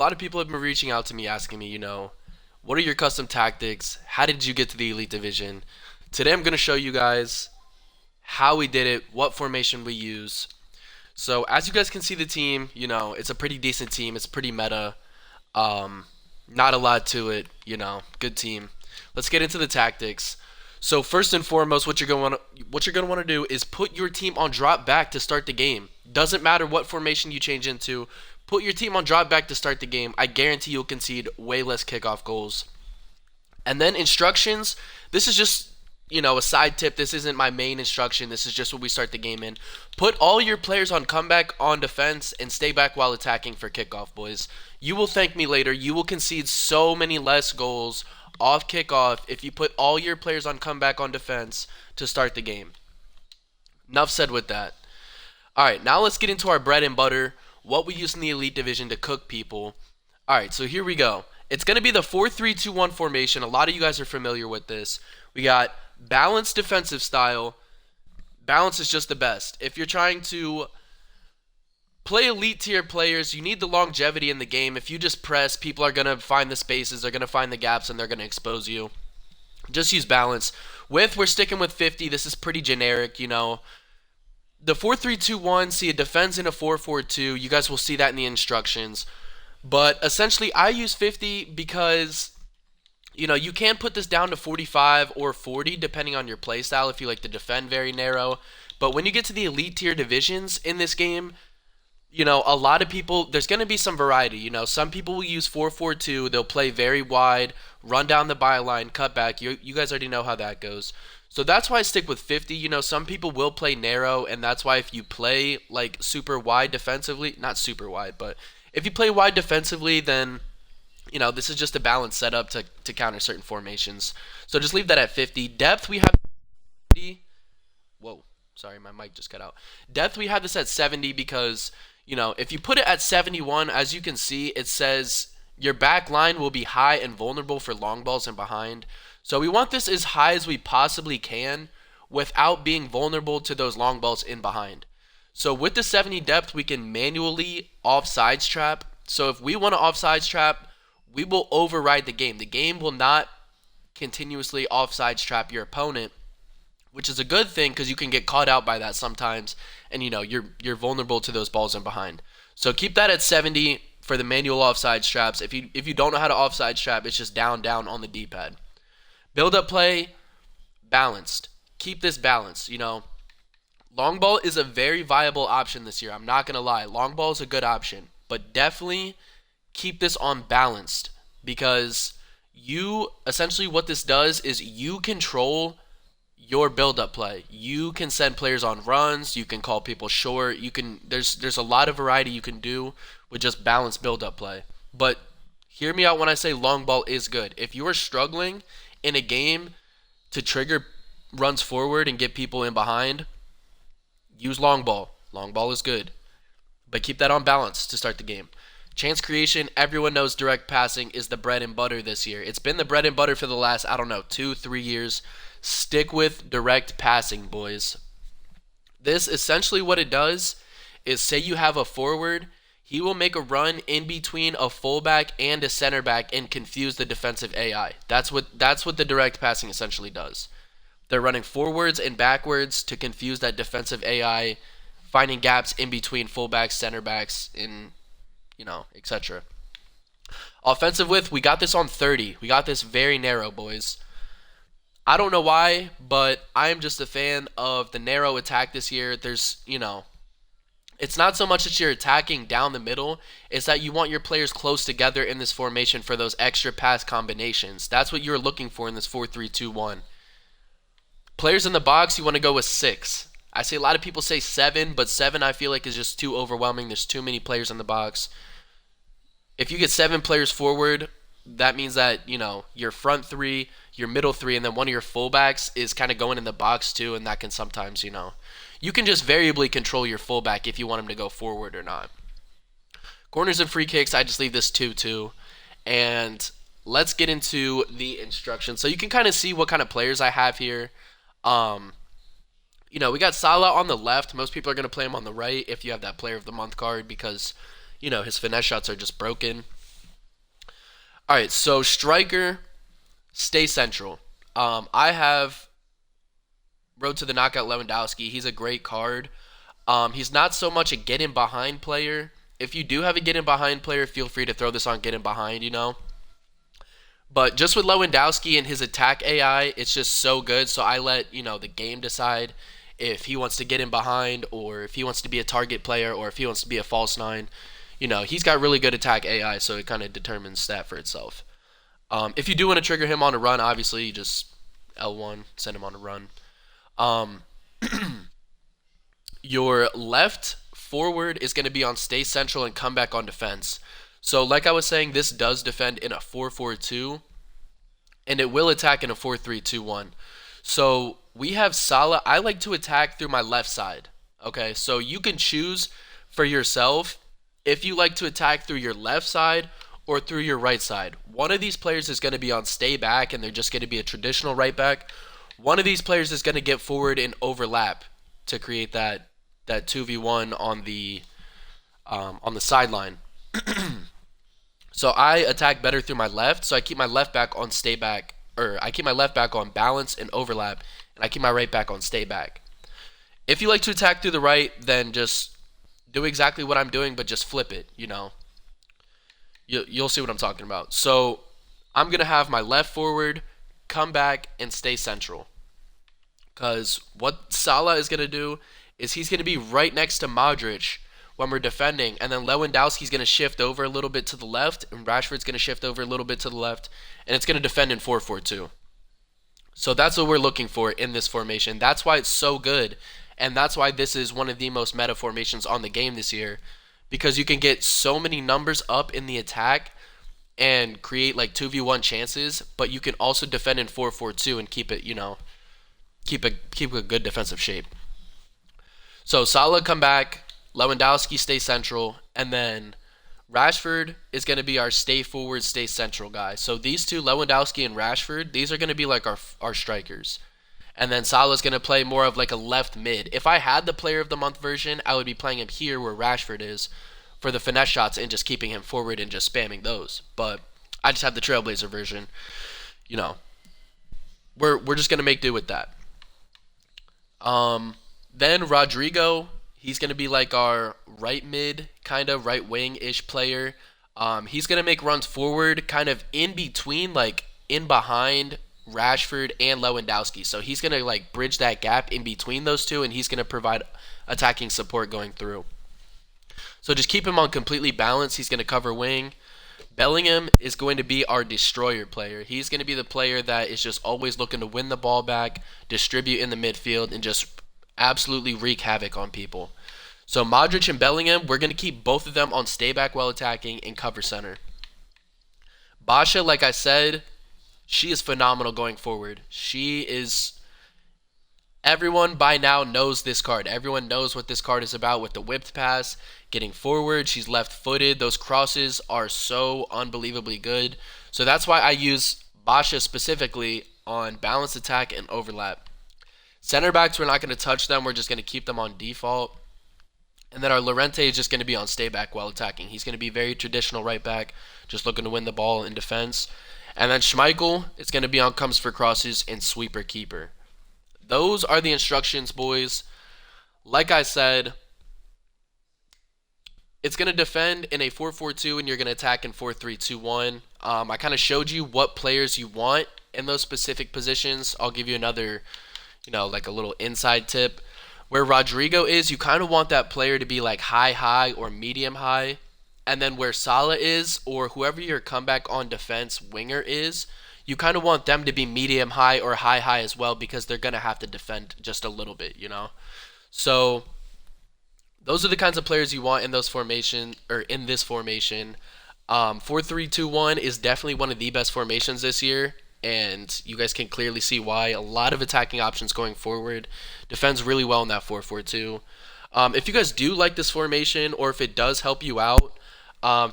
A lot of people have been reaching out to me asking me, what are your custom tactics? How did you get to the Elite Division? Today I'm going to show you guys how we did it, what formation we use. So as you guys can see the team, it's a pretty decent team. It's pretty meta. Um, Not a lot to it, good team. Let's get into the tactics. So first and foremost, what you're going to want to do is put your team on drop back to start the game. Doesn't matter what formation you change into. Put your team on drop back to start the game. I guarantee you'll concede way less kickoff goals. And then instructions. This is just, a side tip. This isn't my main instruction. This is just what we start the game in. Put all your players on comeback on defense and stay back while attacking for kickoff, boys. You will thank me later. You will concede so many less goals off kickoff if you put all your players on comeback on defense to start the game. Enough said with that. All right, now let's get into our bread and butter, what we use in the Elite Division to cook people. All right, so here we go. It's going to be the 4-3-2-1 formation. A lot of you guys are familiar with this. We got balanced defensive style. Balance is just the best. If you're trying to play elite tier players, you need the longevity in the game. If you just press, people are going to find the spaces, they're going to find the gaps, and they're going to expose you. Just use balance. We're sticking with 50. This is pretty generic. The 4-3-2-1, see, it defends in a 4-4-2. You guys will see that in the instructions. But essentially, I use 50 because, you can put this down to 45 or 40 depending on your playstyle if you like to defend very narrow. But when you get to the elite tier divisions in this game, a lot of people, there's going to be some variety. Some people will use 4-4-2. They'll play very wide, run down the byline, cut back. You guys already know how that goes. So that's why I stick with 50. Some people will play narrow, and that's why if you play like super wide defensively, not super wide, but if you play wide defensively, then this is just a balanced setup to counter certain formations. So just leave that at 50. Depth we have 70. Whoa, sorry, my mic just cut out. Depth we have this at 70 because if you put it at 71, as you can see, it says your back line will be high and vulnerable for long balls and behind. So we want this as high as we possibly can without being vulnerable to those long balls in behind. So with the 70 depth, we can manually offsides trap. So if we want to offsides trap, we will override the game. The game will not continuously offsides trap your opponent, which is a good thing because you can get caught out by that sometimes, and you're vulnerable to those balls in behind. So keep that at 70 for the manual offside traps. If you don't know how to offside trap, it's just down on the D-pad. Build up play, balanced. Keep this balanced. Long ball is a very viable option this year. I'm not gonna lie, long ball is a good option, but definitely keep this on balanced because you essentially what this does is you control your build-up play. You can send players on runs. You can call people short. There's a lot of variety you can do with just balanced build-up play. But hear me out when I say long ball is good. If you are struggling in a game to trigger runs forward and get people in behind, use long ball. Long ball is good, but keep that on balance to start the game. Chance creation, everyone knows direct passing is the bread and butter this year. It's been the bread and butter for the last, 2-3 years. Stick with direct passing, boys. This essentially what it does is say you have a forward, he will make a run in between a fullback and a center back and confuse the defensive AI. That's what the direct passing essentially does. They're running forwards and backwards to confuse that defensive AI, finding gaps in between fullbacks, center backs, in etc. Offensive width, we got this on 30. We got this very narrow, boys. I don't know why, but I am just a fan of the narrow attack this year. It's not so much that you're attacking down the middle, it's that you want your players close together in this formation for those extra pass combinations. That's what you're looking for in this 4-3-2-1. Players in the box, you want to go with 6. I see a lot of people say 7, but 7 I feel like is just too overwhelming. There's too many players in the box. If you get 7 players forward, that means that, your front 3, your middle 3, and then one of your fullbacks is kind of going in the box too, and that can sometimes, you can just variably control your fullback if you want him to go forward or not. Corners and free kicks, I just leave this 2-2. And let's get into the instructions. So you can kind of see what kind of players I have here. We got Salah on the left. Most people are going to play him on the right if you have that player of the month card because, his finesse shots are just broken. All right, so striker, stay central. I have Road to the Knockout Lewandowski. He's a great card. He's not so much a get in behind player. If you do have a get in behind player, feel free to throw this on get in behind, you know. But just with Lewandowski and his attack AI, it's just so good. So I let, the game decide if he wants to get in behind or if he wants to be a target player or if he wants to be a false nine. He's got really good attack AI, so it kind of determines that for itself. If you do want to trigger him on a run, obviously you just L1, send him on a run. Um, your left forward is going to be on stay central and come back on defense. So like I was saying, this does defend in a 4-4-2 and it will attack in a 4-3-2-1. So we have Salah. I like to attack through my left side. Okay, so you can choose for yourself if you like to attack through your left side or through your right side. One of these players is going to be on stay back and they're just going to be a traditional right back. One of these players is going to get forward and overlap to create that 2v1 on the sideline. So I attack better through my left, so I keep my left back on stay back, or I keep my left back on balance and overlap, and I keep my right back on stay back. If you like to attack through the right, then just do exactly what I'm doing, but just flip it, You'll see what I'm talking about. So I'm going to have my left forward come back and stay central. Because what Salah is going to do is he's going to be right next to Modric when we're defending, and then Lewandowski's going to shift over a little bit to the left, and Rashford's going to shift over a little bit to the left, and it's going to defend in 4-4-2. So that's what we're looking for in this formation. That's why it's so good, and that's why this is one of the most meta formations on the game this year, because you can get so many numbers up in the attack and create like 2v1 chances, but you can also defend in 4-4-2 and keep it, keep a good defensive shape. So Salah come back, Lewandowski stay central, and then Rashford is going to be our stay forward, stay central guy. So these two, Lewandowski and Rashford, these are going to be like our strikers. And then Salah's going to play more of like a left mid. If I had the player of the month version, I would be playing him here where Rashford is for the finesse shots and just keeping him forward and just spamming those. But I just have the Trailblazer version. We're just going to make do with that. Then Rodrigo, he's going to be like our right mid, kind of right wing-ish player. He's going to make runs forward, kind of in between, like in behind Rashford and Lewandowski. So he's going to like bridge that gap in between those two, and he's going to provide attacking support going through. So just keep him on completely balanced. He's going to cover wing. Bellingham is going to be our destroyer player. He's going to be the player that is just always looking to win the ball back, distribute in the midfield, and just absolutely wreak havoc on people. So Modric and Bellingham, we're going to keep both of them on stay back while attacking and cover center. Basha, like I said, she is phenomenal going forward. Everyone by now knows this card. Everyone knows what this card is about with the whipped pass, getting forward. She's left-footed. Those crosses are so unbelievably good. So that's why I use Basha specifically on balanced attack and overlap. Center backs, we're not going to touch them. We're just going to keep them on default. And then our Llorente is just going to be on stay back while attacking. He's going to be very traditional right back, just looking to win the ball in defense. And then Schmeichel is going to be on comes for crosses and sweeper keeper. Those are the instructions, boys. Like I said, it's going to defend in a 4-4-2 and you're going to attack in 4-3-2-1. I kind of showed you what players you want in those specific positions. I'll give you another, like a little inside tip. Where Rodrigo is, you kind of want that player to be like high or medium high. And then where Salah is, or whoever your comeback on defense winger is, you kind of want them to be medium high or high as well, because they're going to have to defend just a little bit, So those are the kinds of players you want in those formation, or in this formation. 4-3-2-1 is definitely one of the best formations this year, and you guys can clearly see why. A lot of attacking options going forward. Defends really well in that 4-4-2. If you guys do like this formation, or if it does help you out,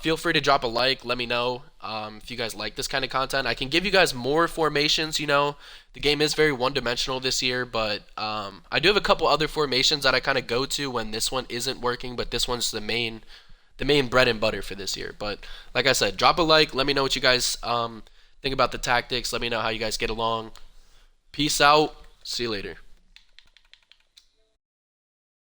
feel free to drop a like. Let me know if you guys like this kind of content. I can give you guys more formations. The game is very one-dimensional this year, but I do have a couple other formations that I kind of go to when this one isn't working, but this one's the main the main bread and butter for this year. But like I said, drop a like. Let me know what you guys think about the tactics. Let me know how you guys get along. Peace out. See you later.